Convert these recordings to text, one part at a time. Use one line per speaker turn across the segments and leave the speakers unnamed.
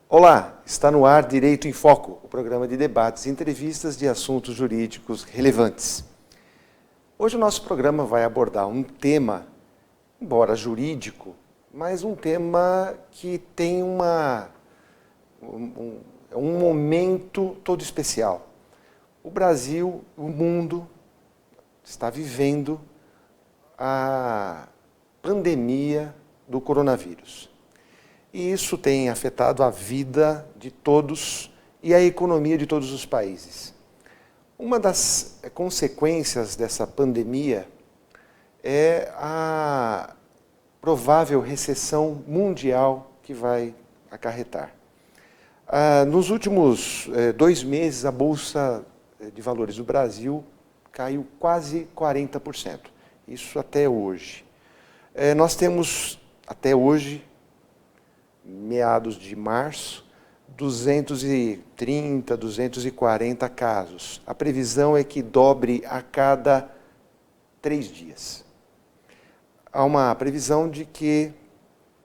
Olá, está no ar Direito em Foco, o programa de debates e entrevistas de assuntos jurídicos relevantes. Hoje o nosso programa vai abordar um tema, embora jurídico, mas um tema que tem um momento todo especial. O Brasil, o mundo, está vivendo a pandemia do coronavírus. E isso tem afetado a vida de todos e a economia de todos os países. Uma das consequências dessa pandemia é a provável recessão mundial que vai acarretar. Nos últimos 2 meses, a Bolsa de Valores do Brasil caiu quase 40%. Isso até hoje. Nós temos, até hoje, meados de março, 230, 240 casos. A previsão é que dobre a cada 3 dias. Há uma previsão de que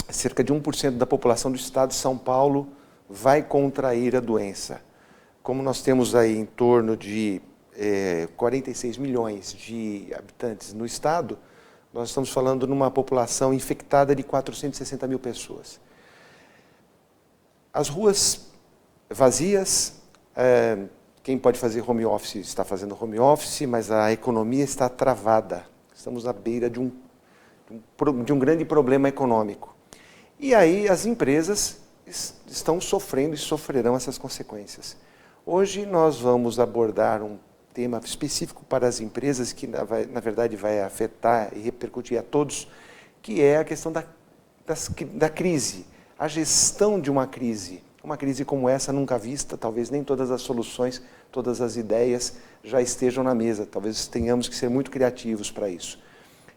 cerca de 1% da população do estado de São Paulo vai contrair a doença. Como nós temos aí em torno de 46 milhões de habitantes no estado, nós estamos falando numa população infectada de 460 mil pessoas. As ruas vazias, quem pode fazer home office está fazendo home office, mas a economia está travada. Estamos à beira de um grande problema econômico. E aí as empresas estão sofrendo e sofrerão essas consequências. Hoje nós vamos abordar um tema específico para as empresas que, na verdade, vai afetar e repercutir a todos, que é a questão da crise. A gestão de uma crise como essa nunca vista, talvez nem todas as soluções, todas as ideias já estejam na mesa, talvez tenhamos que ser muito criativos para isso.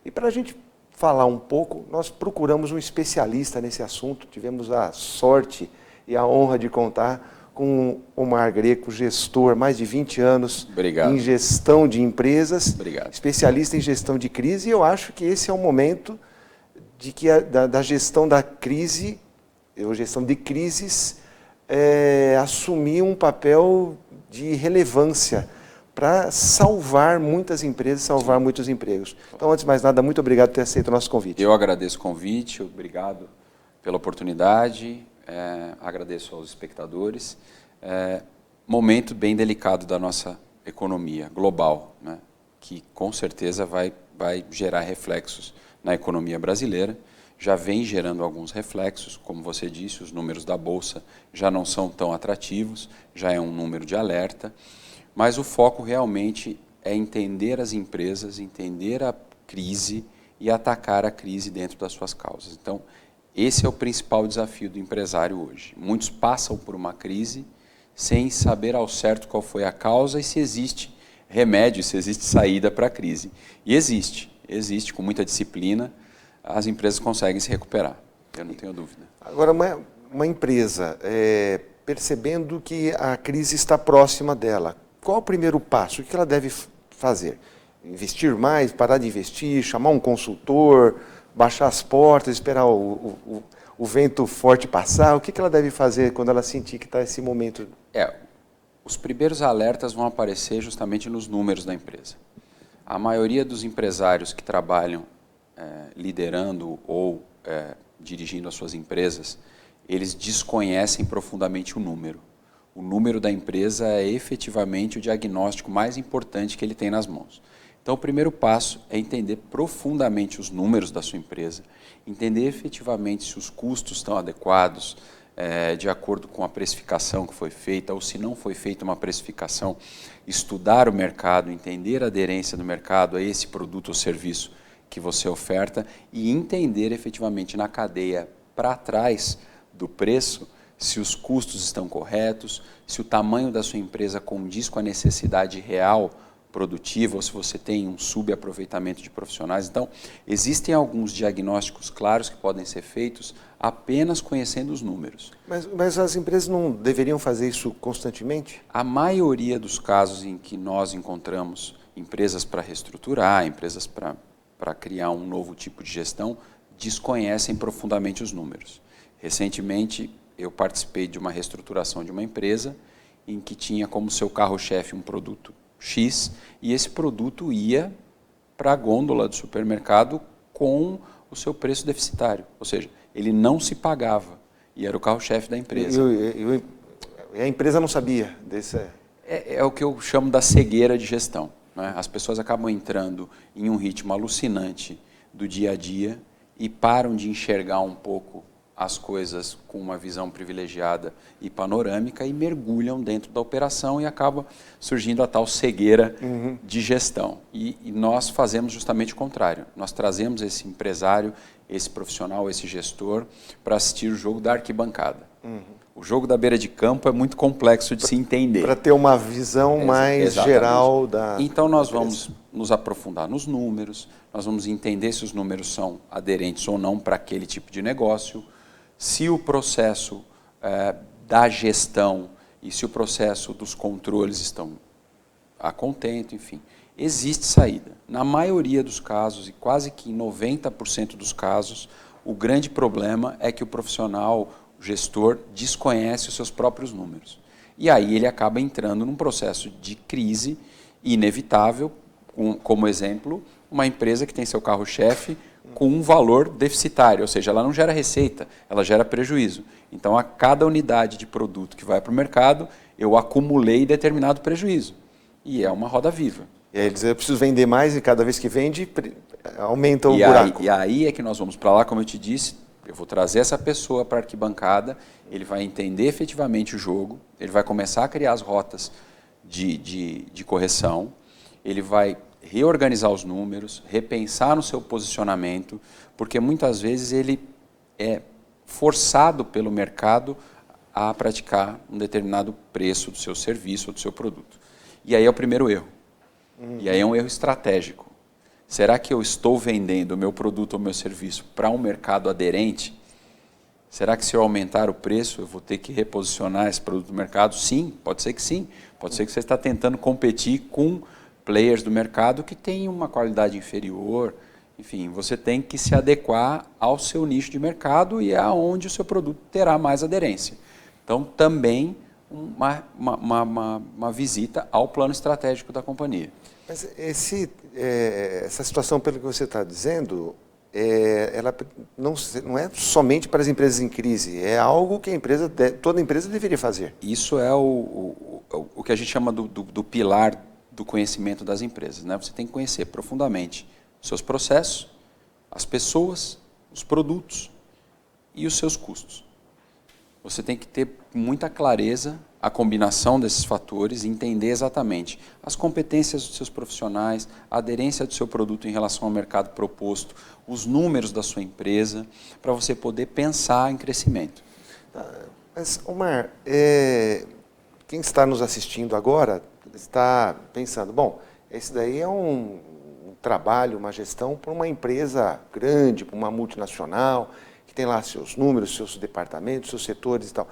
E para a gente falar um pouco, nós procuramos um especialista nesse assunto, tivemos a sorte e a honra de contar com o Omar Greco, gestor, mais de 20 anos em gestão de empresas, especialista em gestão de crise, e eu acho que esse é o momento de que da gestão da crise, ou gestão de crises, assumir um papel de relevância para salvar muitas empresas, salvar muitos empregos. Então, antes de mais nada, muito obrigado por ter aceito o nosso convite.
Eu agradeço o convite, obrigado pela oportunidade, agradeço aos espectadores. Momento bem delicado da nossa economia global, né, que com certeza vai gerar reflexos na economia brasileira. Já vem gerando alguns reflexos, como você disse, os números da Bolsa já não são tão atrativos, já é um número de alerta, mas o foco realmente é entender as empresas, entender a crise e atacar a crise dentro das suas causas. Então, esse é o principal desafio do empresário hoje. Muitos passam por uma crise sem saber ao certo qual foi a causa e se existe remédio, se existe saída para a crise. E existe com muita disciplina, as empresas conseguem se recuperar, eu não tenho dúvida.
Agora, uma empresa, percebendo que a crise está próxima dela, qual o primeiro passo? O que ela deve fazer? Investir mais, parar de investir, chamar um consultor, baixar as portas, esperar o vento forte passar? O que ela deve fazer quando ela sentir que está esse momento?
Os primeiros alertas vão aparecer justamente nos números da empresa. A maioria dos empresários que trabalham liderando ou dirigindo as suas empresas, eles desconhecem profundamente o número. O número da empresa é efetivamente o diagnóstico mais importante que ele tem nas mãos. Então, o primeiro passo é entender profundamente os números da sua empresa, entender efetivamente se os custos estão adequados, de acordo com a precificação que foi feita, ou se não foi feita uma precificação, estudar o mercado, entender a aderência do mercado a esse produto ou serviço que você oferta e entender efetivamente na cadeia para trás do preço se os custos estão corretos, se o tamanho da sua empresa condiz com a necessidade real produtiva ou se você tem um subaproveitamento de profissionais. Então, existem alguns diagnósticos claros que podem ser feitos apenas conhecendo os números.
Mas as empresas não deveriam fazer isso constantemente?
A maioria dos casos em que nós encontramos empresas para reestruturar, empresas para criar um novo tipo de gestão, desconhecem profundamente os números. Recentemente, eu participei de uma reestruturação de uma empresa em que tinha como seu carro-chefe um produto X e esse produto ia para a gôndola do supermercado com o seu preço deficitário, ou seja, ele não se pagava e era o carro-chefe da empresa.
E a empresa não sabia desse...
É o que eu chamo da cegueira de gestão, né? As pessoas acabam entrando em um ritmo alucinante do dia a dia e param de enxergar um pouco as coisas com uma visão privilegiada e panorâmica e mergulham dentro da operação e acaba surgindo a tal cegueira de gestão. E nós fazemos justamente o contrário. Nós trazemos esse empresário, esse profissional, esse gestor para assistir o jogo da arquibancada. O jogo da beira de campo é muito complexo de se entender.
Para ter uma visão mais geral da...
Então nós vamos nos aprofundar nos números, nós vamos entender se os números são aderentes ou não para aquele tipo de negócio, se o processo da gestão e se o processo dos controles estão a contento, enfim. Existe saída. Na maioria dos casos, e quase que em 90% dos casos, o grande problema é que o profissional, o gestor, desconhece os seus próprios números. E aí ele acaba entrando num processo de crise inevitável, como exemplo, uma empresa que tem seu carro-chefe com um valor deficitário, ou seja, ela não gera receita, ela gera prejuízo. Então, a cada unidade de produto que vai para o mercado, eu acumulei determinado prejuízo. E é uma roda viva.
E aí dizer, eu preciso vender mais e cada vez que vende, aumenta o buraco.
E aí é que nós vamos para lá, como eu te disse, eu vou trazer essa pessoa para a arquibancada, ele vai entender efetivamente o jogo, ele vai começar a criar as rotas de correção, ele vai reorganizar os números, repensar no seu posicionamento, porque muitas vezes ele é forçado pelo mercado a praticar um determinado preço do seu serviço ou do seu produto. E aí é o primeiro erro. E aí é um erro estratégico. Será que eu estou vendendo o meu produto ou meu serviço para um mercado aderente? Será que se eu aumentar o preço, eu vou ter que reposicionar esse produto no mercado? Sim, pode ser que sim. Pode ser que você está tentando competir com players do mercado que têm uma qualidade inferior. Enfim, você tem que se adequar ao seu nicho de mercado e aonde o seu produto terá mais aderência. Então, também uma visita ao plano estratégico da companhia.
Mas essa situação, pelo que você está dizendo, ela não é somente para as empresas em crise, é algo que toda empresa deveria fazer.
Isso é o que a gente chama do pilar do conhecimento das empresas, né? Você tem que conhecer profundamente os seus processos, as pessoas, os produtos e os seus custos. Você tem que ter muita clareza a combinação desses fatores, entender exatamente as competências dos seus profissionais, a aderência do seu produto em relação ao mercado proposto, os números da sua empresa, para você poder pensar em crescimento.
Mas, Omar, quem está nos assistindo agora está pensando, bom, esse daí é um trabalho, uma gestão para uma empresa grande, para uma multinacional, que tem lá seus números, seus departamentos, seus setores e tal.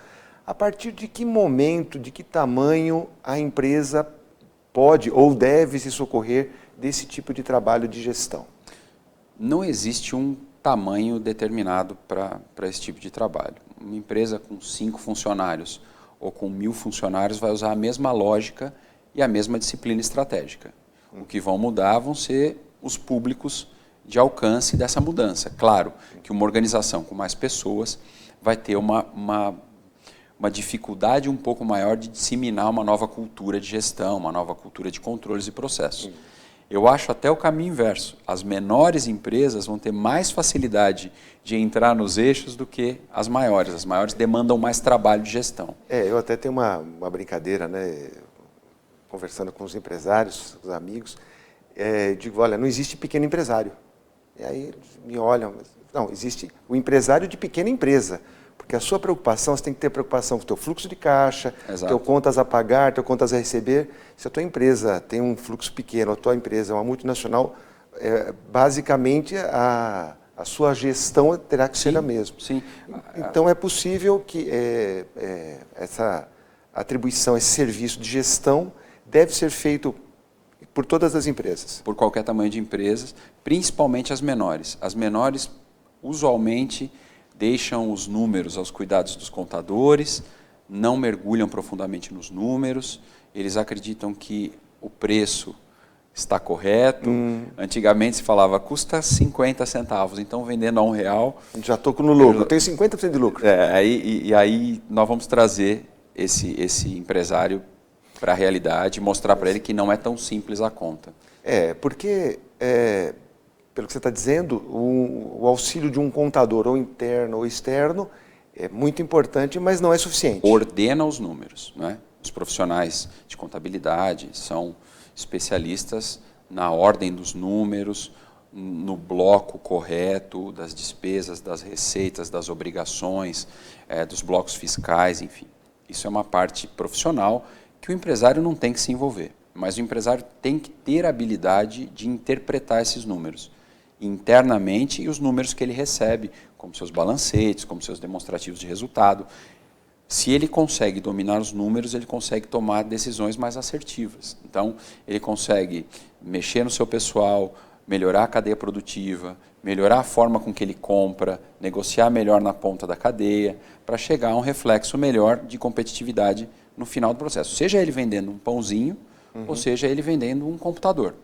A partir de que momento, de que tamanho a empresa pode ou deve se socorrer desse tipo de trabalho de gestão?
Não existe um tamanho determinado para esse tipo de trabalho. Uma empresa com 5 funcionários ou com 1000 funcionários vai usar a mesma lógica e a mesma disciplina estratégica. O que vão mudar vão ser os públicos de alcance dessa mudança. Claro que uma organização com mais pessoas vai ter uma dificuldade um pouco maior de disseminar uma nova cultura de gestão, uma nova cultura de controles e processos. Eu acho até o caminho inverso. As menores empresas vão ter mais facilidade de entrar nos eixos do que as maiores. As maiores demandam mais trabalho de gestão.
Eu até tenho uma brincadeira, né? Conversando com os empresários, os amigos, digo, olha, não existe pequeno empresário. E aí eles me olham, não, existe o empresário de pequena empresa, porque a sua preocupação, você tem que ter preocupação com o teu fluxo de caixa, teu contas a pagar, teu contas a receber. Se a tua empresa tem um fluxo pequeno, a tua empresa é uma multinacional, basicamente a sua gestão terá que ser a mesma.
Sim.
Então é possível que essa atribuição, esse serviço de gestão deve ser feito por todas as empresas.
Por qualquer tamanho de empresas, principalmente as menores. As menores, usualmente, deixam os números aos cuidados dos contadores, não mergulham profundamente nos números, eles acreditam que o preço está correto. Antigamente se falava, custa 50 centavos, então vendendo a R$1...
Já estou no lucro, eu tenho 50% de lucro.
Aí nós vamos trazer esse empresário para a realidade e mostrar para ele que não é tão simples a conta.
Porque, pelo que você está dizendo, o auxílio de um contador, ou interno ou externo, é muito importante, mas não é suficiente.
Ordena os números, né? Os profissionais de contabilidade são especialistas na ordem dos números, no bloco correto das despesas, das receitas, das obrigações, dos blocos fiscais, enfim. Isso é uma parte profissional que o empresário não tem que se envolver, mas o empresário tem que ter a habilidade de interpretar esses números internamente e os números que ele recebe, como seus balancetes, como seus demonstrativos de resultado. Se ele consegue dominar os números, ele consegue tomar decisões mais assertivas. Então, ele consegue mexer no seu pessoal, melhorar a cadeia produtiva, melhorar a forma com que ele compra, negociar melhor na ponta da cadeia, para chegar a um reflexo melhor de competitividade no final do processo. Seja ele vendendo um pãozinho, ou seja ele vendendo um computador.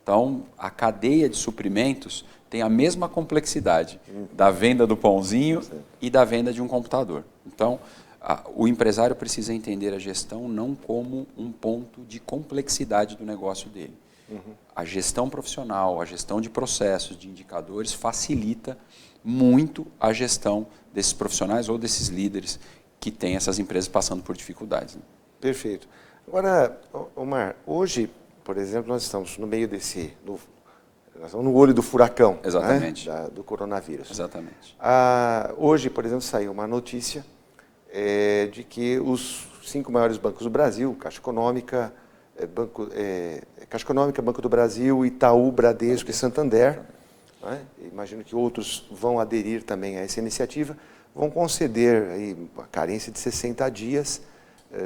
Então, a cadeia de suprimentos tem a mesma complexidade da venda do pãozinho e da venda de um computador. Então, o empresário precisa entender a gestão não como um ponto de complexidade do negócio dele. A gestão profissional, a gestão de processos, de indicadores, facilita muito a gestão desses profissionais ou desses líderes que têm essas empresas passando por dificuldades. Né?
Perfeito. Agora, Omar, hoje, por exemplo, nós estamos no meio nós estamos no olho do furacão.
Exatamente.
Né? Do coronavírus.
Exatamente.
Hoje, por exemplo, saiu uma notícia de que os 5 maiores bancos do Brasil, Caixa Econômica, Banco do Brasil, Itaú, Bradesco e Santander, né? Imagino que outros vão aderir também a essa iniciativa, vão conceder aí uma carência de 60 dias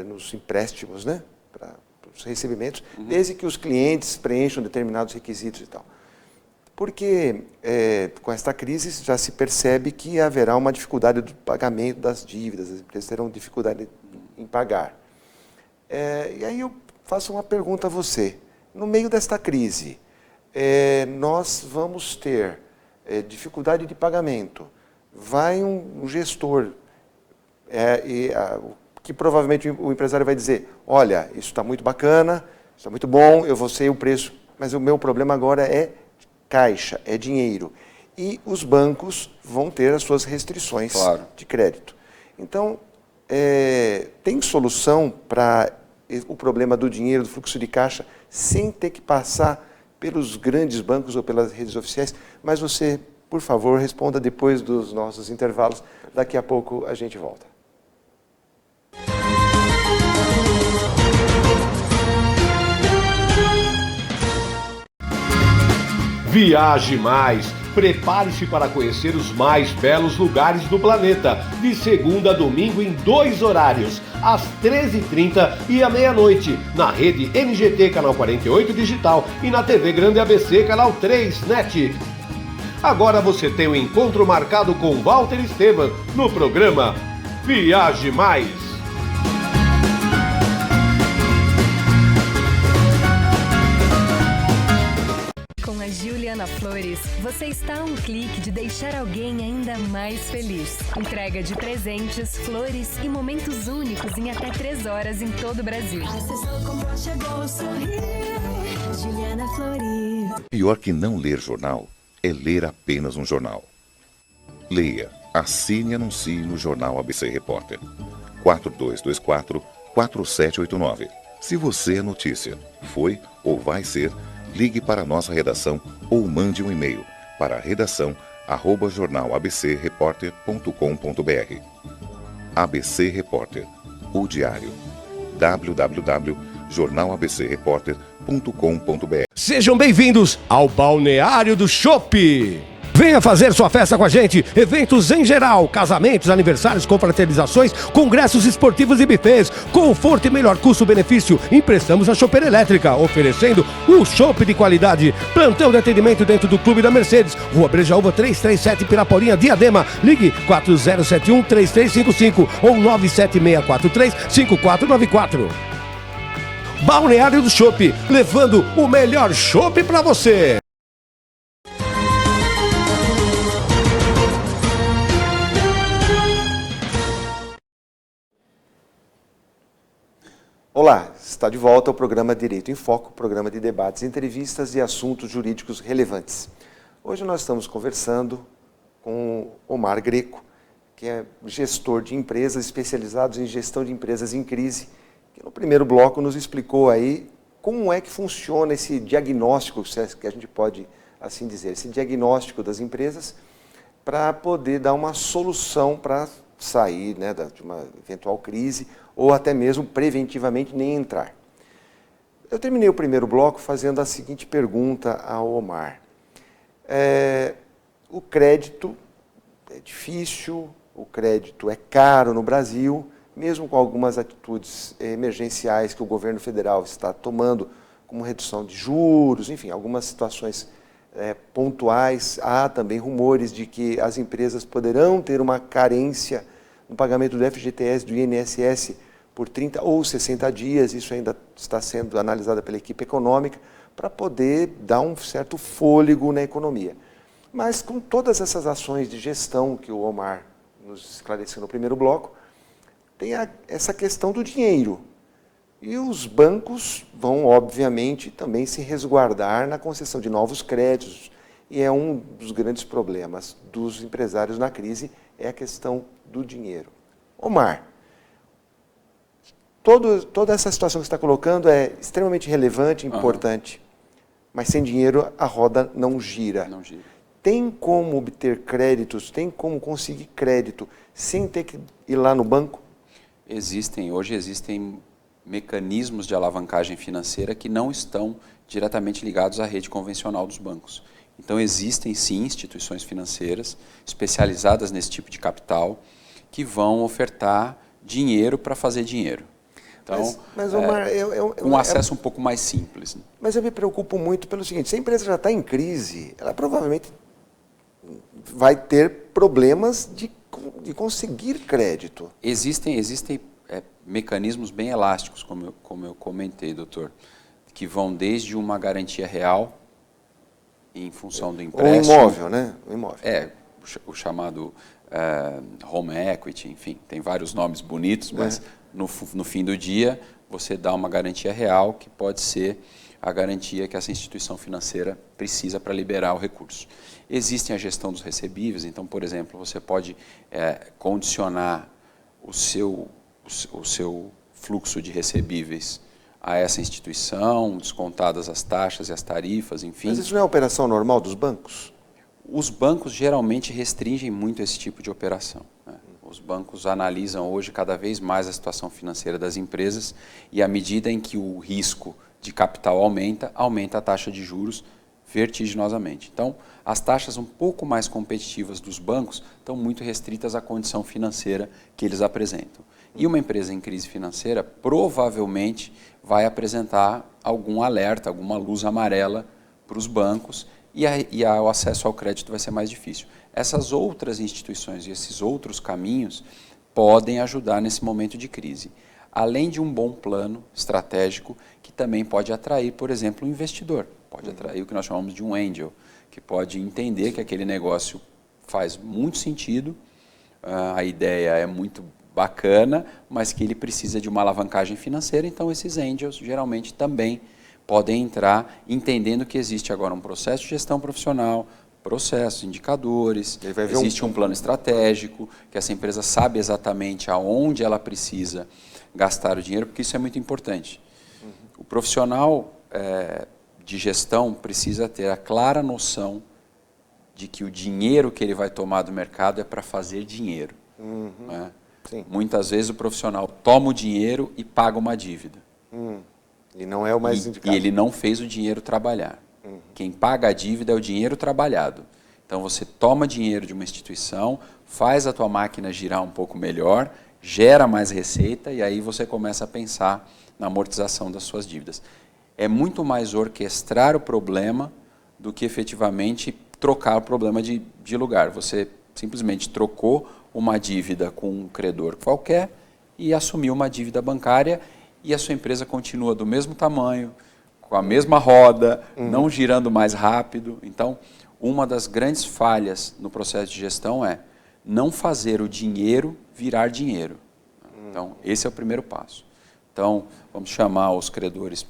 nos empréstimos, né? Para os recebimentos, desde que os clientes preencham determinados requisitos e tal. Porque com esta crise já se percebe que haverá uma dificuldade do pagamento das dívidas, as empresas terão dificuldade em pagar. E aí eu faço uma pergunta a você. No meio desta crise, nós vamos ter dificuldade de pagamento. Vai um gestor, que provavelmente o empresário vai dizer, olha, isso está muito bacana, isso está muito bom, eu vou ser o preço, mas o meu problema agora é caixa, é dinheiro. E os bancos vão ter as suas restrições de crédito. Então, tem solução para o problema do dinheiro, do fluxo de caixa, sem ter que passar pelos grandes bancos ou pelas redes oficiais? Mas você, por favor, responda depois dos nossos intervalos. Daqui a pouco a gente volta.
Viaje mais! Prepare-se para conhecer os mais belos lugares do planeta, de segunda a domingo em 2 horários, às 13h30 e à meia-noite, na rede NGT Canal 48 Digital e na TV Grande ABC Canal 3 NET. Agora você tem um encontro marcado com Walter Esteban no programa Viaje Mais.
Juliana Flores, você está a um clique de deixar alguém ainda mais feliz. Entrega de presentes, flores e momentos únicos em até 3 horas em todo o Brasil. Juliana Flores.
Pior que não ler jornal é ler apenas um jornal. Leia, assine e anuncie no Jornal ABC Repórter. 4224-4789. Se você é notícia, foi ou vai ser, ligue para a nossa redação ou mande um e-mail para redação@jornalabcreporter.com.br. ABC Repórter, o diário. www.jornalabcreporter.com.br.
Sejam bem-vindos ao Balneário do Chopp. Venha fazer sua festa com a gente. Eventos em geral, casamentos, aniversários, confraternizações, congressos esportivos e buffets. Conforto e melhor custo-benefício. Emprestamos a chopeira elétrica, oferecendo um chopp de qualidade. Plantão de atendimento dentro do Clube da Mercedes. Rua Brejaúva 337, Piraporinha, Diadema. Ligue 4071-3355 ou 97643-5494. Balneário do Chopp, levando o melhor chopp para você.
Olá, está de volta ao programa Direito em Foco, programa de debates, entrevistas e assuntos jurídicos relevantes. Hoje nós estamos conversando com Omar Greco, que é gestor de empresas especializados em gestão de empresas em crise, que no primeiro bloco nos explicou aí como é que funciona esse diagnóstico, que a gente pode assim dizer, esse diagnóstico das empresas para poder dar uma solução para sair, né, de uma eventual crise ou até mesmo preventivamente nem entrar. Eu terminei o primeiro bloco fazendo a seguinte pergunta ao Omar. O crédito é difícil, o crédito é caro no Brasil, mesmo com algumas atitudes emergenciais que o governo federal está tomando, como redução de juros, enfim, algumas situações pontuais. Há também rumores de que as empresas poderão ter uma carência no pagamento do FGTS, do INSS, por 30 ou 60 dias, isso ainda está sendo analisado pela equipe econômica, para poder dar um certo fôlego na economia. Mas com todas essas ações de gestão que o Omar nos esclareceu no primeiro bloco, tem essa questão do dinheiro. E os bancos vão, obviamente, também se resguardar na concessão de novos créditos. E é um dos grandes problemas dos empresários na crise, é a questão do dinheiro. Omar, toda essa situação que você está colocando é extremamente relevante, importante, mas sem dinheiro a roda não gira.
Não gira.
Tem como obter créditos, tem como conseguir crédito sem ter que ir lá no banco?
Hoje existem mecanismos de alavancagem financeira que não estão diretamente ligados à rede convencional dos bancos. Então existem sim instituições financeiras especializadas nesse tipo de capital que vão ofertar dinheiro para fazer dinheiro. Então,
mas Omar,
um acesso um pouco mais simples.
Mas eu me preocupo muito pelo seguinte, se a empresa já está em crise, ela provavelmente vai ter problemas de conseguir crédito.
Existem mecanismos bem elásticos, como eu comentei, doutor, que vão desde uma garantia real em função do empréstimo.
Um imóvel, né? Um imóvel.
O chamado home equity, enfim, tem vários nomes bonitos, mas no fim do dia você dá uma garantia real que pode ser a garantia que essa instituição financeira precisa para liberar o recurso. Existem a gestão dos recebíveis, então, por exemplo, você pode condicionar o seu fluxo de recebíveis a essa instituição, descontadas as taxas e as tarifas, enfim.
Mas isso não é a operação normal dos bancos?
Os bancos geralmente restringem muito esse tipo de operação, né? Os bancos analisam hoje cada vez mais a situação financeira das empresas e à medida em que o risco de capital aumenta a taxa de juros vertiginosamente. Então, as taxas um pouco mais competitivas dos bancos estão muito restritas à condição financeira que eles apresentam. E uma empresa em crise financeira provavelmente vai apresentar algum alerta, alguma luz amarela para os bancos e o acesso ao crédito vai ser mais difícil. Essas outras instituições e esses outros caminhos podem ajudar nesse momento de crise. Além de um bom plano estratégico que também pode atrair, por exemplo, um investidor. Pode atrair o que nós chamamos de um angel, que pode entender que aquele negócio faz muito sentido, a ideia é muito bacana, mas que ele precisa de uma alavancagem financeira, então esses angels geralmente também podem entrar entendendo que existe agora um processo de gestão profissional, processos, indicadores, existe um plano estratégico, que essa empresa sabe exatamente aonde ela precisa gastar o dinheiro, porque isso é muito importante. O profissional de gestão precisa ter a clara noção de que o dinheiro que ele vai tomar do mercado é para fazer dinheiro. Né? Muitas vezes o profissional toma o dinheiro e paga uma dívida.
E não é o mais indicado.
E ele não fez o dinheiro trabalhar. Quem paga a dívida é o dinheiro trabalhado. Então você toma dinheiro de uma instituição, faz a tua máquina girar um pouco melhor, gera mais receita e aí você começa a pensar na amortização das suas dívidas. É muito mais orquestrar o problema do que efetivamente trocar o problema de lugar. Você simplesmente trocou uma dívida com um credor qualquer e assumiu uma dívida bancária e a sua empresa continua do mesmo tamanho, com a mesma roda, não girando mais rápido. Então, uma das grandes falhas no processo de gestão é não fazer o dinheiro virar dinheiro. Então, esse é o primeiro passo. Então, vamos chamar os credores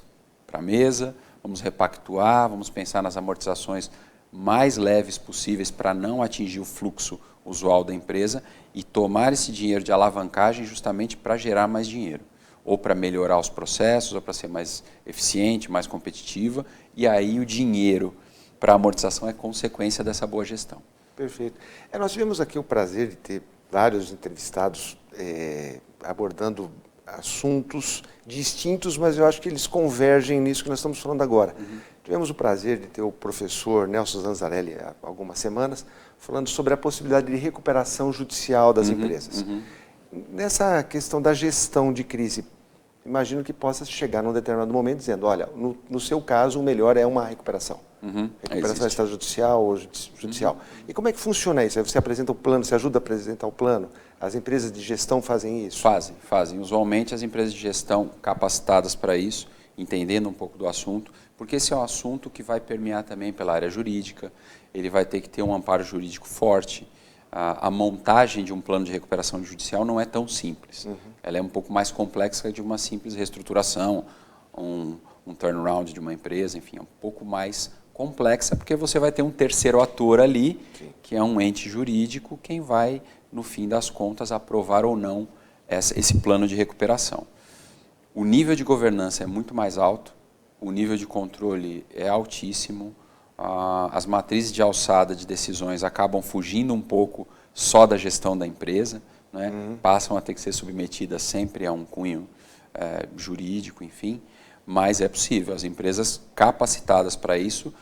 para a mesa, vamos repactuar, vamos pensar nas amortizações mais leves possíveis para não atingir o fluxo usual da empresa e tomar esse dinheiro de alavancagem justamente para gerar mais dinheiro, ou para melhorar os processos, ou para ser mais eficiente, mais competitiva, e aí o dinheiro para amortização é consequência dessa boa gestão.
Perfeito. Nós tivemos aqui o prazer de ter vários entrevistados abordando assuntos distintos, mas eu acho que eles convergem nisso que nós estamos falando agora. Tivemos o prazer de ter o professor Nelson Zanzarelli há algumas semanas falando sobre a possibilidade de recuperação judicial das empresas. Nessa questão da gestão de crise, imagino que possa chegar num determinado momento dizendo, olha, no seu caso o melhor é uma recuperação. Recuperação extrajudicial ou judicial. E como é que funciona isso? Aí você apresenta o plano, você ajuda a apresentar o plano? As empresas de gestão fazem isso?
Fazem. Usualmente as empresas de gestão capacitadas para isso, entendendo um pouco do assunto, porque esse é um assunto que vai permear também pela área jurídica, ele vai ter que ter um amparo jurídico forte. A montagem de um plano de recuperação judicial não é tão simples. Ela é um pouco mais complexa que de uma simples reestruturação, um turnaround de uma empresa, enfim, é um pouco mais complexa, porque você vai ter um terceiro ator ali, que é um ente jurídico, quem vai, no fim das contas, aprovar ou não esse plano de recuperação. O nível de governança é muito mais alto, o nível de controle é altíssimo, as matrizes de alçada de decisões acabam fugindo um pouco só da gestão da empresa, né? Passam a ter que ser submetidas sempre a um cunho jurídico, enfim, mas é possível. As empresas capacitadas para isso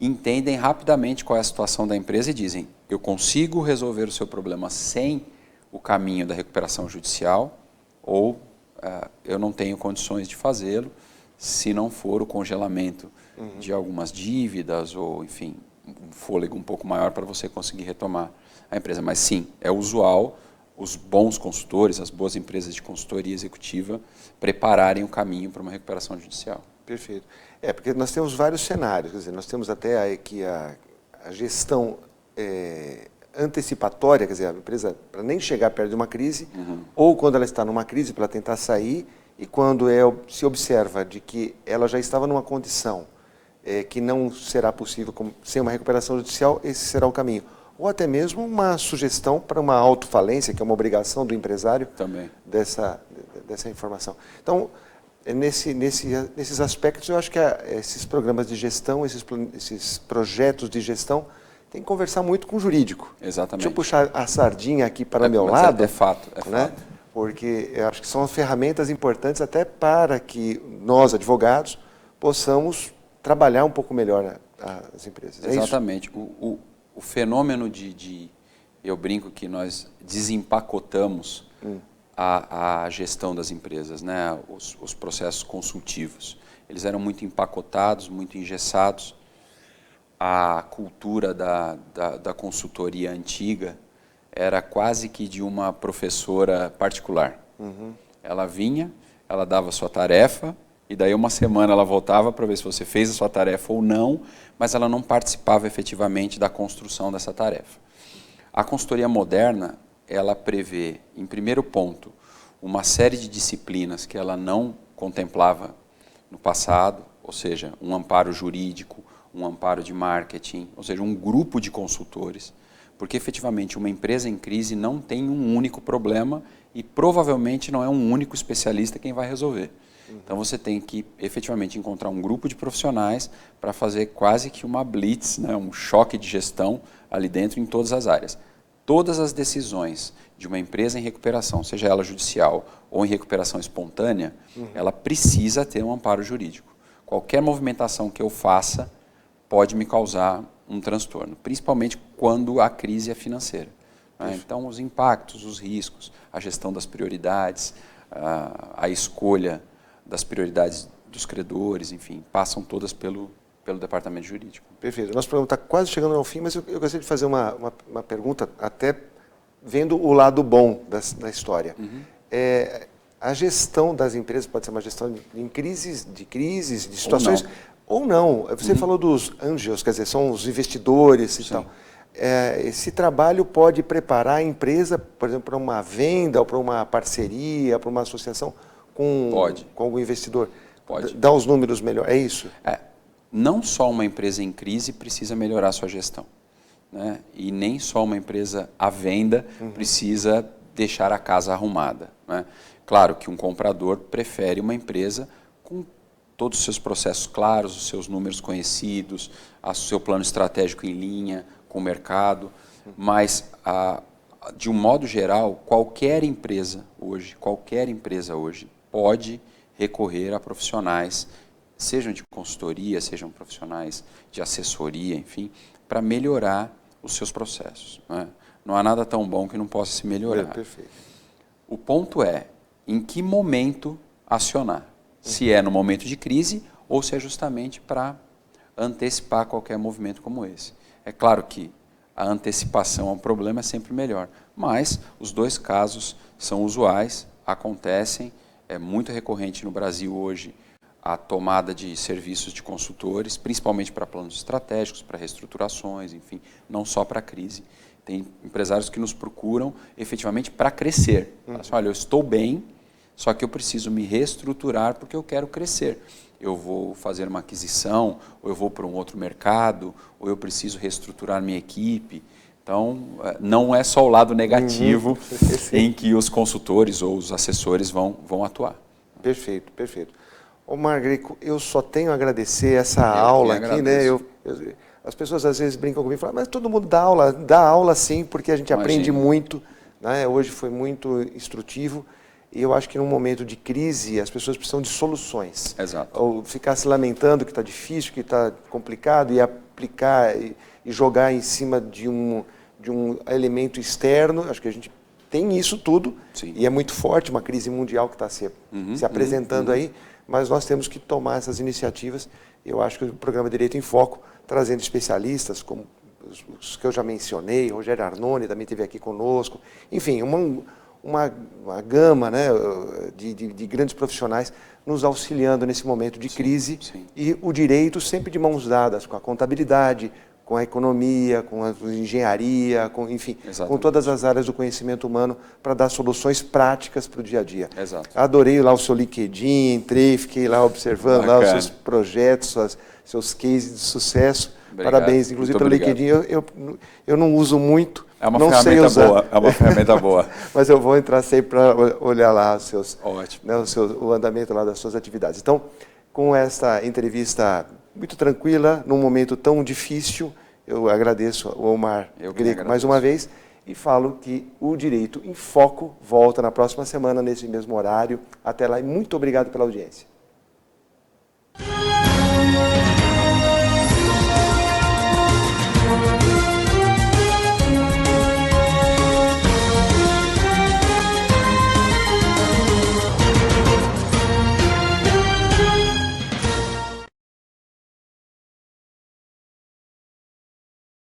entendem rapidamente qual é a situação da empresa e dizem, eu consigo resolver o seu problema sem o caminho da recuperação judicial ou eu não tenho condições de fazê-lo, se não for o congelamento de algumas dívidas ou, enfim, um fôlego um pouco maior para você conseguir retomar a empresa. Mas sim, é usual os bons consultores, as boas empresas de consultoria executiva prepararem o caminho para uma recuperação judicial.
Perfeito. Porque nós temos vários cenários, quer dizer, nós temos até aqui a gestão antecipatória, quer dizer, a empresa para nem chegar perto de uma crise, ou quando ela está numa crise para tentar sair, e quando se observa de que ela já estava numa condição que não será possível sem uma recuperação judicial, esse será o caminho. Ou até mesmo uma sugestão para uma autofalência, que é uma obrigação do empresário
também
dessa informação. Então, nesses aspectos, eu acho que esses programas de gestão, esses projetos de gestão, tem que conversar muito com o jurídico.
Exatamente.
Deixa eu puxar a sardinha aqui para o meu lado.
É fato.
Porque eu acho que são ferramentas importantes até para que nós, advogados, possamos trabalhar um pouco melhor as empresas.
Exatamente. O fenômeno eu brinco que nós desempacotamos a gestão das empresas, né? Os processos consultivos. Eles eram muito empacotados, muito engessados. A cultura da consultoria antiga era quase que de uma professora particular. Ela vinha, ela dava a sua tarefa, e daí uma semana ela voltava para ver se você fez a sua tarefa ou não, mas ela não participava efetivamente da construção dessa tarefa. A consultoria moderna, ela prevê, em primeiro ponto, uma série de disciplinas que ela não contemplava no passado, ou seja, um amparo jurídico, um amparo de marketing, ou seja, um grupo de consultores, porque efetivamente uma empresa em crise não tem um único problema e provavelmente não é um único especialista quem vai resolver. Então você tem que efetivamente encontrar um grupo de profissionais para fazer quase que uma blitz, né, um choque de gestão ali dentro em todas as áreas. Todas as decisões de uma empresa em recuperação, seja ela judicial ou em recuperação espontânea, ela precisa ter um amparo jurídico. Qualquer movimentação que eu faça pode me causar um transtorno, principalmente quando a crise é financeira. Né? Então, os impactos, os riscos, a gestão das prioridades, a escolha das prioridades dos credores, enfim, passam todas pelo departamento jurídico.
Perfeito. Nosso programa está quase chegando ao fim, mas eu gostaria de fazer uma pergunta, até vendo o lado bom da história. A gestão das empresas pode ser uma gestão de crises, de situações, ou não. Você falou dos angels, quer dizer, são os investidores e tal. Esse trabalho pode preparar a empresa, por exemplo, para uma venda ou para uma parceria, para uma associação com algum investidor?
Pode.
Dá os números melhor, é isso?
Não só uma empresa em crise precisa melhorar sua gestão, né? E nem só uma empresa à venda precisa deixar a casa arrumada, né? Claro que um comprador prefere uma empresa com todos os seus processos claros, os seus números conhecidos, o seu plano estratégico em linha com o mercado, mas de um modo geral, qualquer empresa hoje pode recorrer a profissionais, sejam de consultoria, sejam profissionais de assessoria, enfim, para melhorar os seus processos, né? Não há nada tão bom que não possa se melhorar.
Perfeito.
O ponto é, em que momento acionar? Se é no momento de crise ou se é justamente para antecipar qualquer movimento como esse. É claro que a antecipação a um problema é sempre melhor, mas os dois casos são usuais, acontecem, é muito recorrente no Brasil hoje a tomada de serviços de consultores, principalmente para planos estratégicos, para reestruturações, enfim, não só para a crise. Tem empresários que nos procuram efetivamente para crescer. Falam assim, olha, eu estou bem, só que eu preciso me reestruturar porque eu quero crescer. Eu vou fazer uma aquisição, ou eu vou para um outro mercado, ou eu preciso reestruturar minha equipe. Então, não é só o lado negativo em que os consultores ou os assessores vão atuar.
Perfeito, perfeito. Ô Margrico, eu só tenho a agradecer essa aula aqui, né? As pessoas às vezes brincam comigo e falam, mas todo mundo dá aula sim, porque a gente aprende muito, né? Hoje foi muito instrutivo. E eu acho que num momento de crise, as pessoas precisam de soluções.
Exato.
Ou ficar se lamentando que está difícil, que está complicado, e aplicar e jogar em cima de um elemento externo. Acho que a gente tem isso tudo, e é muito forte, uma crise mundial que está se apresentando aí, mas nós temos que tomar essas iniciativas. Eu acho que o programa Direito em Foco, trazendo especialistas, como os que eu já mencionei, Rogério Arnone também esteve aqui conosco, enfim, uma gama, né, de grandes profissionais nos auxiliando nesse momento de crise, e o direito sempre de mãos dadas com a contabilidade, com a economia, com a engenharia, enfim, com todas as áreas do conhecimento humano para dar soluções práticas para o dia a dia.
Exato.
Adorei lá o seu LinkedIn, entrei, fiquei lá observando lá os seus projetos, seus cases de sucesso.
Obrigado.
Parabéns, inclusive pelo LinkedIn. Eu não uso muito.
É uma
não
ferramenta
sei usar.
boa. É uma ferramenta boa.
Mas eu vou entrar sempre para olhar lá os seus,
ótimo,
né, o andamento lá das suas atividades. Então, com essa entrevista muito tranquila, num momento tão difícil, eu agradeço ao Omar Greco mais uma vez e falo que o Direito em Foco volta na próxima semana, nesse mesmo horário. Até lá e muito obrigado pela audiência.